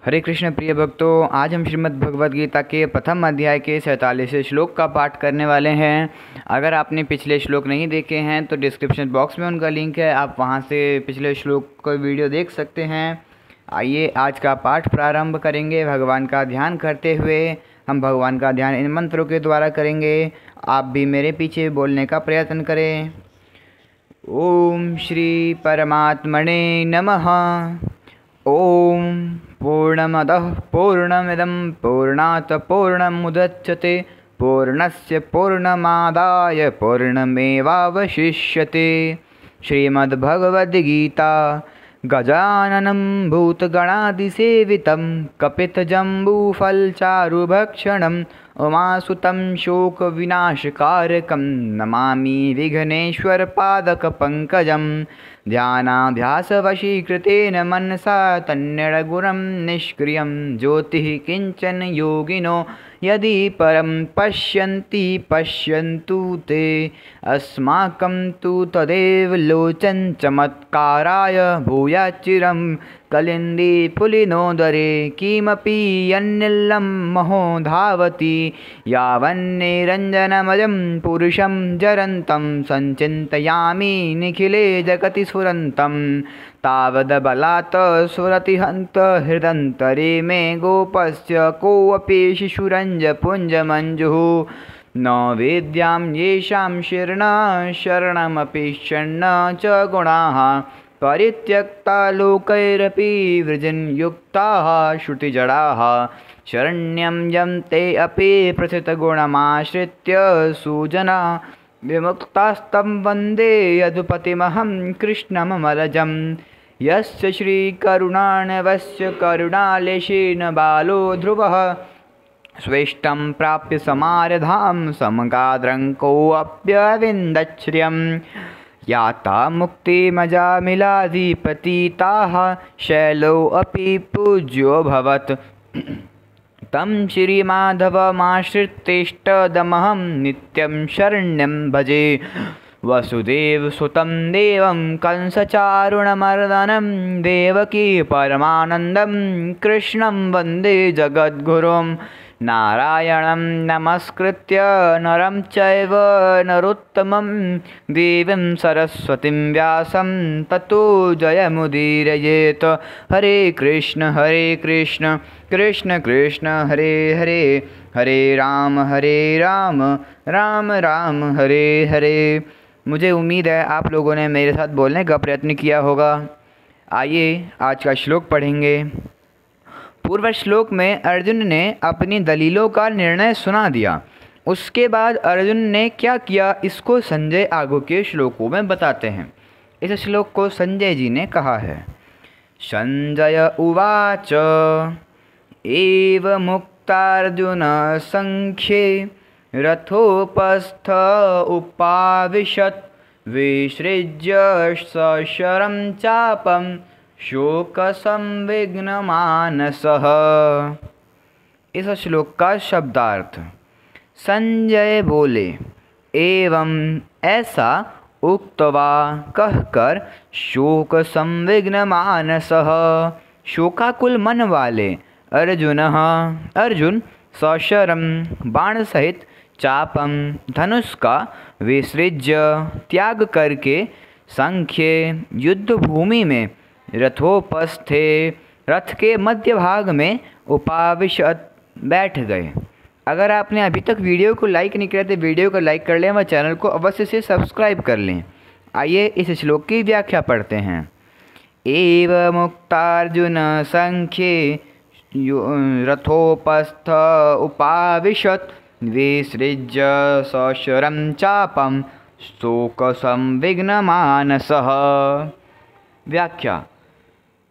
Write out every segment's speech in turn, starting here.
हरे कृष्ण प्रिय भक्तों, आज हम श्रीमद् भगवद गीता के प्रथम अध्याय के 47वें श्लोक का पाठ करने वाले हैं। अगर आपने पिछले श्लोक नहीं देखे हैं तो डिस्क्रिप्शन बॉक्स में उनका लिंक है, आप वहां से पिछले श्लोक का वीडियो देख सकते हैं। आइए आज का पाठ प्रारंभ करेंगे। भगवान का ध्यान करते हुए हम भगवान का ध्यान इन मंत्रों के द्वारा करेंगे। आप भी मेरे पीछे बोलने का प्रयत्न करें। ओम श्री परमात्मने नमः। ओम पूर्णमदः पूर्णमिदं पूर्णात् पूर्णमुदच्यते पूर्णस्य पूर्णमादाय पूर्णमेवावशिष्यते। श्रीमद्भगवद्गीता। गजाननं भूतगणादिसेवितं कपितजम्बूफलचारुभक्षणम् उमासुतं शोकविनाशकारकं नमामि विघ्नेश्वरपादकपङ्कजं। ध्यानाभ्यासवशीकृतेन मनसा तन्निर्गुणं निष्क्रियं ज्योतिः किञ्चन योगिनो यदि परं पश्यन्तु ते। अस्माकं तु तदेव लोचन चमत्काराय भूयाच्चिरं कलिन्दी पुलिनोदरे किमपि यन्निल्लं महो धावति यावन्निरञ्जनमयं पुरुषं जरन्तं संचिन्तयामि निखिले जगति स्फुरन्तं तावद्बलात् स्फुरतिहन्त हृदन्तरे मे गोपस्य कोऽपि शिशुरञ्जपुञ्जमञ्जुः न वेद्यां येषां शरणमपि शरण च गुणाः परित्यक्ता लोकैरपि वृजन्युक्ताः श्रुतिजडाः शरण्यं यं ते अपि प्रथितगुणमाश्रित्य सुजना विमुक्तास्तं वन्दे यदुपतिमहं कृष्णममलजं। यस्य श्रीकरुणार्णवस्य करुणालेशेन बालो ध्रुवः स्वेष्टं प्राप्य समारधां समगाद्रङ्कोऽप्यविन्दच्छ्रियम् याता मुक्तिमजामिलाधिपतिताः शैलोऽपि पूज्योऽभवत् तं श्रीमाधवमाश्रित्येष्टदमहं नित्यं शरण्यं भजे। वसुदेवसुतं देवं कंसचारुणमर्दनं देवकी परमानन्दं कृष्णं वन्दे जगद्गुरुं। नारायणं नमस्कृत्य नरं चैव नरोत्तमं देवीं सरस्वतीं व्यासं ततो जयमुदीरयेत्। हरे कृष्ण कृष्ण कृष्ण हरे हरे, हरे राम राम राम हरे हरे। मुझे उम्मीद है आप लोगों ने मेरे साथ बोलने का प्रयत्न किया होगा। आइए आज का श्लोक पढ़ेंगे। पूर्व श्लोक में अर्जुन ने अपनी दलीलों का निर्णय सुना दिया। उसके बाद अर्जुन ने क्या किया, इसको संजय आगे के श्लोकों में बताते हैं। इस श्लोक को संजय जी ने कहा है। संजय उवाच एव मुक्तार्जुन संख्ये रथोपस्थ उपाविशत् विसृज्य सशरं चापं शोकसंविघ्नमानसः। इस श्लोक का शब्दार्थ। संजय बोले, एवं ऐसा उक्त्वा कहकर शोक संविघ्नमानसः शोकाकुल मन वाले अर्जुन सशरम बाण सहित चापम धनुष का विसृज्य त्याग करके संख्ये युद्ध भूमि में रथोपस्थे रथ के मध्य भाग में उपाविशत बैठ गए। अगर आपने अभी तक वीडियो को लाइक नहीं किया तो वीडियो को लाइक कर लें व चैनल को अवश्य से सब्सक्राइब कर लें। आइए इस श्लोक की व्याख्या पढ़ते हैं। एव मुक्तार्जुन संख्ये रथोपस्थ उपाविशत विसृज्य सशरं चापं शोक संविघ्नमानसः। व्याख्या।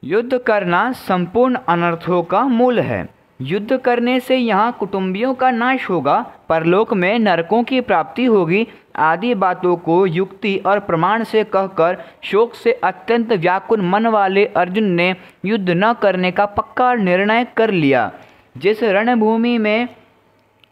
युद्ध करना संपूर्ण अनर्थों का मूल है। युद्ध करने से यहाँ कुटुंबियों का नाश होगा, परलोक में नरकों की प्राप्ति होगी आदि बातों को युक्ति और प्रमाण से कहकर शोक से अत्यंत व्याकुल मन वाले अर्जुन ने युद्ध न करने का पक्का निर्णय कर लिया। जिस रणभूमि में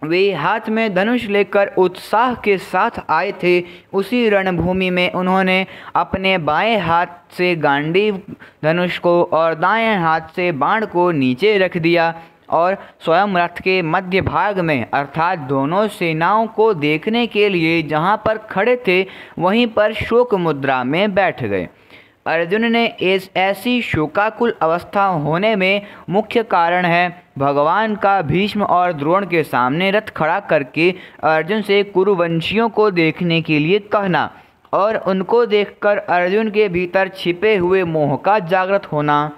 वे हाथ में धनुष लेकर उत्साह के साथ आए थे। उसी रणभूमि में उन्होंने अपने बाएं हाथ से गांडीव धनुष को और दाएं हाथ से बाण को नीचे रख दिया और स्वयं रथ के मध्य भाग में अर्थात दोनों सेनाओं को देखने के लिए जहाँ पर खड़े थे वहीं पर शोक मुद्रा में बैठ गए। अर्जुन ने ऐसी शोकाकुल अवस्था होने में मुख्य कारण है भगवान का भीष्म और द्रोण के सामने रथ खड़ा करके अर्जुन से कुरुवंशियों को देखने के लिए कहना और उनको देखकर अर्जुन के भीतर छिपे हुए मोह का जागृत होना।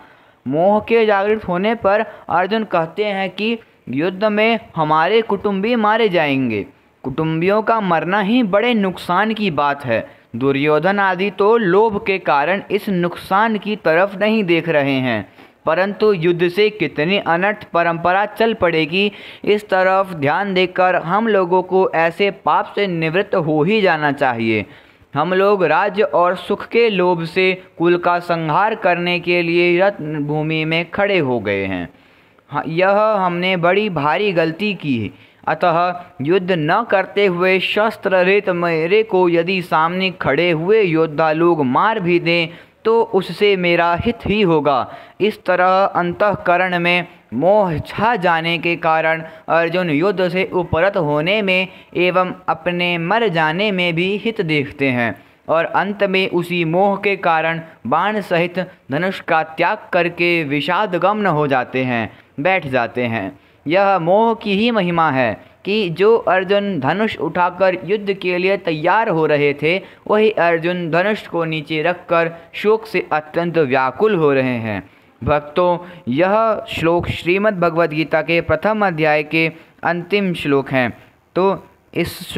मोह के जागृत होने पर अर्जुन कहते हैं कि युद्ध में हमारे कुटुंबी मारे जाएंगे। कुटुंबियों का मरना ही बड़े नुकसान की बात है। दुर्योधन आदि तो लोभ के कारण इस नुकसान की तरफ नहीं देख रहे हैं, परंतु युद्ध से कितनी अनर्थ परंपरा चल पड़ेगी इस तरफ ध्यान देकर हम लोगों को ऐसे पाप से निवृत्त हो ही जाना चाहिए। हम लोग राज्य और सुख के लोभ से कुल का संहार करने के लिए रणभूमि में खड़े हो गए हैं। यह हमने बड़ी भारी गलती की है। अतः युद्ध न करते हुए शस्त्र रहित मेरे को यदि सामने खड़े हुए योद्धा लोग मार भी दें तो उससे मेरा हित ही होगा। इस तरह अंतःकरण में मोह छा जाने के कारण अर्जुन युद्ध से उपरत होने में एवं अपने मर जाने में भी हित देखते हैं और अंत में उसी मोह के कारण बाण सहित धनुष का त्याग करके विषादगम्न हो जाते हैं, बैठ जाते हैं। यह मोह की ही महिमा है कि जो अर्जुन धनुष उठाकर युद्ध के लिए तैयार हो रहे थे वही अर्जुन धनुष को नीचे रखकर शोक से अत्यंत व्याकुल हो रहे हैं। भक्तों, यह श्लोक श्रीमद् भगवद गीता के प्रथम अध्याय के अंतिम श्लोक हैं। तो इस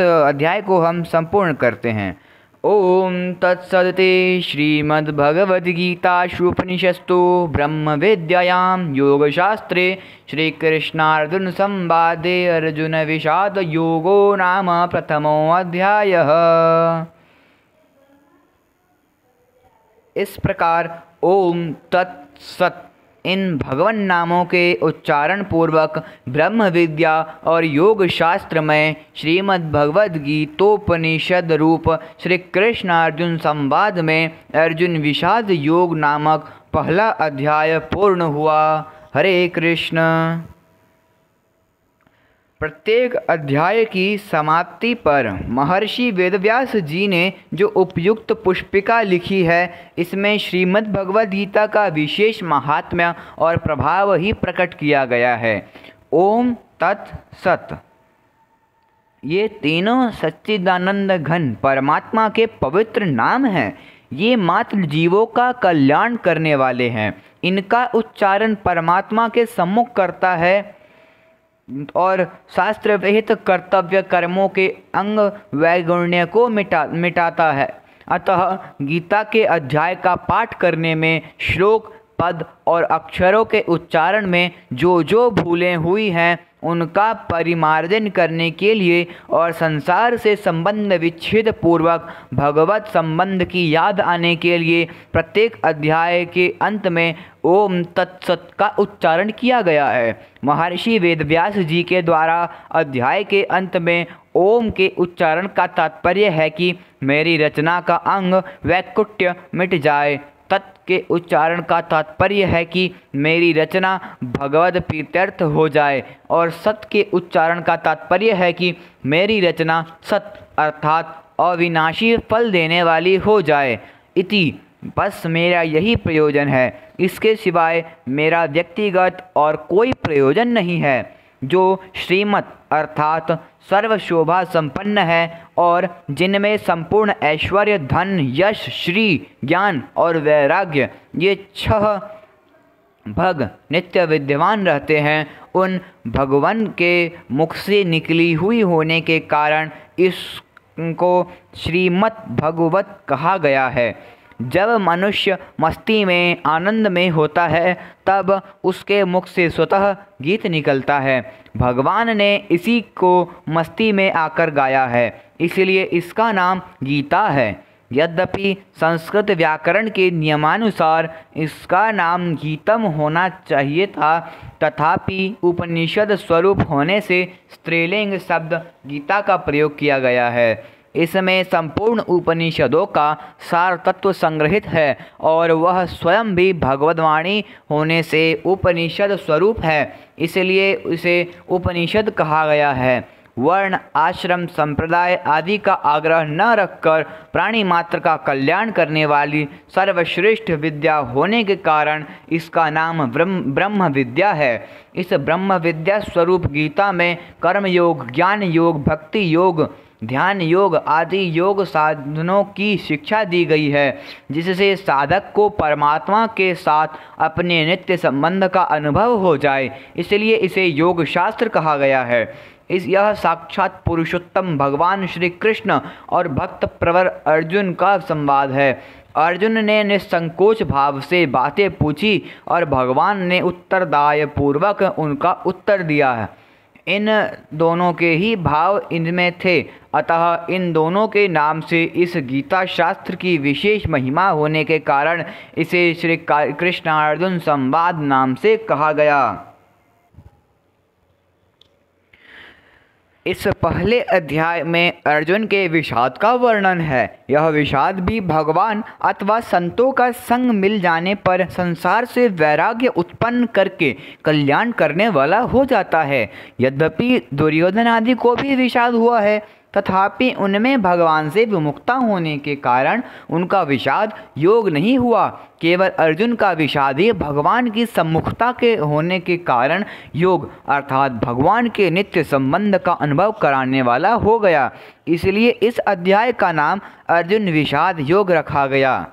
अध्याय को हम संपूर्ण करते हैं। ओम तत्सदिति श्रीमद्भगवद्गीतासूपनिषत्सु ब्रह्म विद्यायां योगशास्त्रे श्रीकृष्णार्जुन संवादे अर्जुन विषाद योगो नाम प्रथमो अध्यायः। इस प्रकार ओम तत्सत् इन भगवान नामों के उच्चारण पूर्वक ब्रह्म विद्या और योग शास्त्र में श्रीमद् भगवद गीतोपनिषद रूप श्री कृष्ण अर्जुन संवाद में अर्जुन विषाद योग नामक पहला अध्याय पूर्ण हुआ। हरे कृष्ण। प्रत्येक अध्याय की समाप्ति पर महर्षि वेदव्यास जी ने जो उपयुक्त पुष्पिका लिखी है इसमें श्रीमद् भगवद गीता का विशेष महात्म्य और प्रभाव ही प्रकट किया गया है। ओम तत्सत् ये तीनों सच्चिदानंद घन परमात्मा के पवित्र नाम हैं। ये मात्र जीवों का कल्याण करने वाले हैं। इनका उच्चारण परमात्मा के सम्मुख करता है और शास्त्र विहित कर्तव्य कर्मों के अंग वैगुण्य को मिटाता है। अतः गीता के अध्याय का पाठ करने में श्लोक, पद और अक्षरों के उच्चारण में जो भूलें हुई हैं उनका परिमार्जन करने के लिए और संसार से संबंध विच्छेद पूर्वक भगवत संबंध की याद आने के लिए प्रत्येक अध्याय के अंत में ओम तत्सत् का उच्चारण किया गया है। महर्षि वेदव्यास जी के द्वारा अध्याय के अंत में ओम के उच्चारण का तात्पर्य है कि मेरी रचना का अंग वैकुट्य मिट जाए। तत् के उच्चारण का तात्पर्य है कि मेरी रचना भगवद प्रीत्यर्थ हो जाए और सत के उच्चारण का तात्पर्य है कि मेरी रचना सत अर्थात अविनाशी फल देने वाली हो जाए। इति बस मेरा यही प्रयोजन है। इसके सिवाय मेरा व्यक्तिगत और कोई प्रयोजन नहीं है। जो श्रीमत अर्थात सर्व शोभा संपन्न है और जिनमें संपूर्ण ऐश्वर्य, धन, यश, श्री, ज्ञान और वैराग्य ये 6 भग नित्य विद्यमान रहते हैं, उन भगवान के मुख से निकली हुई होने के कारण इसको श्रीमद् भगवत कहा गया है। जब मनुष्य मस्ती में, आनंद में होता है तब उसके मुख से स्वतः गीत निकलता है। भगवान ने इसी को मस्ती में आकर गाया है, इसलिए इसका नाम गीता है। यद्यपि संस्कृत व्याकरण के नियमानुसार इसका नाम गीतम होना चाहिए था, तथापि उपनिषद स्वरूप होने से स्त्रीलिंग शब्द गीता का प्रयोग किया गया है। इसमें संपूर्ण उपनिषदों का सार तत्व संग्रहित है और वह स्वयं भी भगवद्वाणी होने से उपनिषद स्वरूप है, इसलिए इसे उपनिषद कहा गया है। वर्ण, आश्रम, संप्रदाय आदि का आग्रह न रखकर प्राणी मात्र का कल्याण करने वाली सर्वश्रेष्ठ विद्या होने के कारण इसका नाम ब्रह्म विद्या है। इस ब्रह्म विद्या स्वरूप गीता में कर्म योग, ज्ञान योग, भक्ति योग, ध्यान योग आदि योग साधनों की शिक्षा दी गई है, जिससे साधक को परमात्मा के साथ अपने नित्य संबंध का अनुभव हो जाए, इसलिए इसे योग शास्त्र कहा गया है। यह साक्षात पुरुषोत्तम भगवान श्री कृष्ण और भक्त प्रवर अर्जुन का संवाद है। अर्जुन ने निसंकोच भाव से बातें पूछी और भगवान ने उत्तरदाय पूर्वक उनका उत्तर दिया है। इन दोनों के ही भाव इनमें थे, अतः इन दोनों के नाम से इस गीता शास्त्र की विशेष महिमा होने के कारण इसे श्री कृष्णार्जुन संवाद नाम से कहा गया। इस पहले अध्याय में अर्जुन के विषाद का वर्णन है। यह विषाद भी भगवान अथवा संतों का संग मिल जाने पर संसार से वैराग्य उत्पन्न करके कल्याण करने वाला हो जाता है। यद्यपि दुर्योधन आदि को भी विषाद हुआ है, तथापि उनमें भगवान से विमुखता होने के कारण उनका विषाद योग नहीं हुआ। केवल अर्जुन का विषाद ही भगवान की सम्मुखता के होने के कारण योग अर्थात भगवान के नित्य संबंध का अनुभव कराने वाला हो गया। इसलिए इस अध्याय का नाम अर्जुन विषाद योग रखा गया।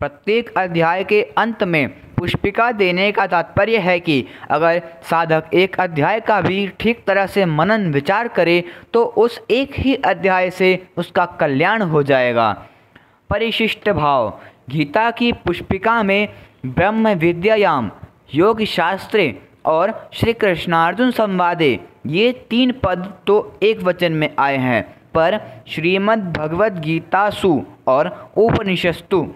प्रत्येक अध्याय के अंत में पुष्पिका देने का तात्पर्य है कि अगर साधक एक अध्याय का भी ठीक तरह से मनन विचार करे तो उस एक ही अध्याय से उसका कल्याण हो जाएगा। परिशिष्ट भाव। गीता की पुष्पिका में ब्रह्म विद्यायाम, योग शास्त्रे और श्री कृष्णार्जुन संवादे ये 3 पद तो एक वचन में आए हैं, पर श्रीमद् भगवद गीतासु और उपनिषत्सु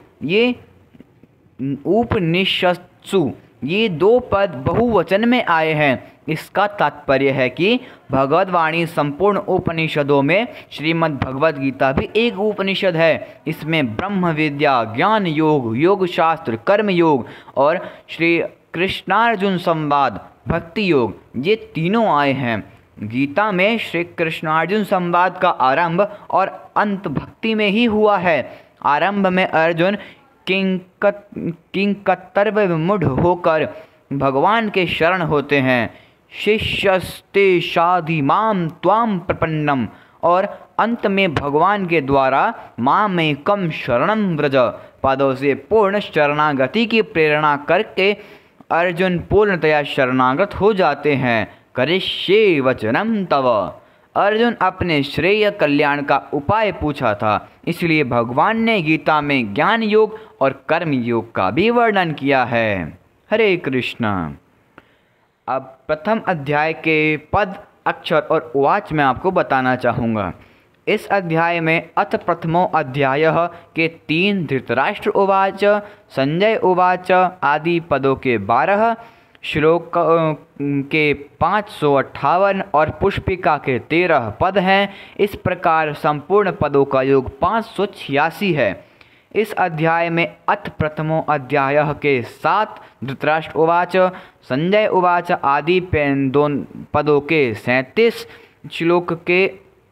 ये 2 पद बहुवचन में आए हैं। इसका तात्पर्य है कि भगवद्वाणी संपूर्ण उपनिषदों में श्रीमद् भगवद गीता भी एक उपनिषद है। इसमें ब्रह्म विद्या, ज्ञान योग, योग शास्त्र, कर्म योग और श्री कृष्णार्जुन संवाद, भक्ति योग ये तीनों आए हैं। गीता में श्री कृष्णार्जुन संवाद का आरंभ और अंत भक्ति में ही हुआ है। आरंभ में अर्जुन किंकर्तव्य विमूढ़ होकर भगवान के शरण होते हैं, शिष्यस्ते शाधि माम त्वाम प्रपन्नम, और अंत में भगवान के द्वारा मामेकम शरणम व्रज पदों से पूर्ण शरणागति की प्रेरणा करके अर्जुन पूर्णतया शरणागत हो जाते हैं। करिष्ये वचनम तव। अर्जुन अपने श्रेय कल्याण का उपाय पूछा था, इसलिए भगवान ने गीता में ज्ञान योग और कर्म योग का भी वर्णन किया है। हरे कृष्ण। अब प्रथम अध्याय के पद, अक्षर और उवाच में आपको बताना चाहूँगा। इस अध्याय में अथ प्रथमो अध्यायः के 3, धृतराष्ट्र उवाच, संजय उवाच आदि पदों के 12, श्लोक के 558 और पुष्पिका के 13 पद हैं। इस प्रकार संपूर्ण पदों का योग 586 है। इस अध्याय में अथ प्रथमो अध्यायः के 7, धृतराष्ट्र उवाच, संजय उवाच आदि 2 पदों के 37, श्लोक के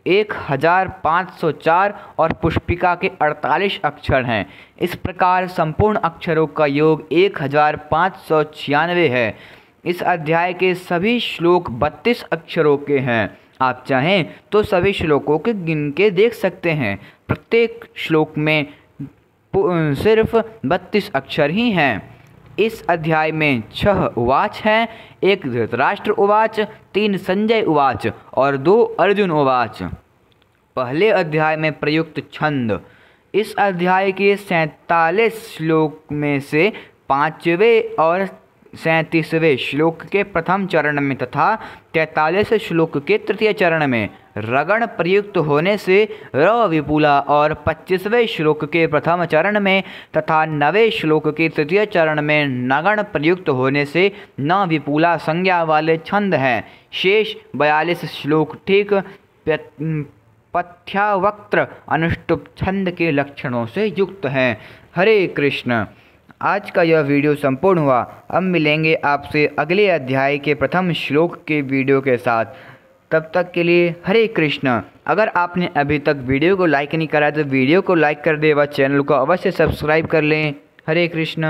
1504 और पुष्पिका के 48 अक्षर हैं। इस प्रकार संपूर्ण अक्षरों का योग 1596 है। इस अध्याय के सभी श्लोक 32 अक्षरों के हैं। आप चाहें तो सभी श्लोकों के गिन के देख सकते हैं। प्रत्येक श्लोक में सिर्फ 32 अक्षर ही हैं। इस अध्याय में 6 उवाच हैं, 1 धृतराष्ट्र उवाच, 3 संजय उवाच और 2 अर्जुन उवाच। पहले अध्याय में प्रयुक्त छंद। इस अध्याय के 47 श्लोक में से 5वें और 37वें श्लोक के प्रथम चरण में तथा 43 श्लोक के तृतीय चरण में रगण प्रयुक्त होने से र विपुला और 25वें श्लोक के प्रथम चरण में तथा 9वें श्लोक के तृतीय चरण में नगण प्रयुक्त होने से न विपुला संज्ञा वाले छंद हैं। शेष 42 श्लोक ठीक पथ्यावक्त्र अनुष्टुप छंद के लक्षणों से युक्त हैं। हरे कृष्ण। आज का यह वीडियो संपूर्ण हुआ। अब मिलेंगे आपसे अगले अध्याय के प्रथम श्लोक के वीडियो के साथ। तब तक के लिए हरे कृष्ण। अगर आपने अभी तक वीडियो को लाइक नहीं करा तो वीडियो को लाइक कर दे व चैनल को अवश्य सब्सक्राइब कर लें। हरे कृष्ण।